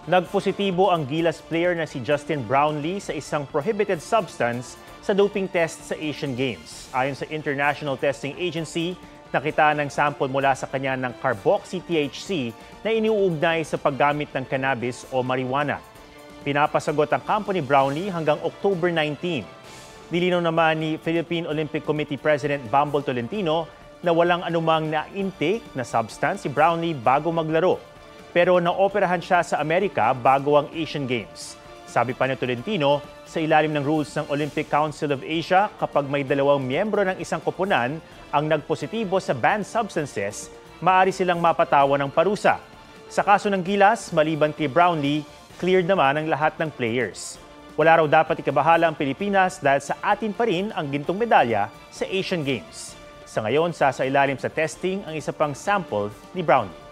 Nagpositibo ang Gilas player na si Justin Brownlee sa isang prohibited substance sa doping test sa Asian Games. Ayon sa International Testing Agency, nakita ng sample mula sa kanya ng carboxy-THC na iniuugnay sa paggamit ng cannabis o marijuana. Pinapasagot ang kampo ni Brownlee hanggang October 19. Nilinaw naman ni Philippine Olympic Committee President Bambol Tolentino na walang anumang na-intake na substance si Brownlee bago maglaro. Pero naoperahan siya sa Amerika bago ang Asian Games. Sabi pa ni Tolentino, sa ilalim ng rules ng Olympic Council of Asia, kapag may dalawang miyembro ng isang koponan ang nagpositibo sa banned substances, maaari silang mapatawan ng parusa. Sa kaso ng Gilas, maliban kay Brownlee, cleared naman ang lahat ng players. Wala raw dapat ikabahala ang Pilipinas dahil sa atin pa rin ang gintong medalya sa Asian Games. Sa ngayon, sasailalim sa testing ang isa pang sample ni Brownlee.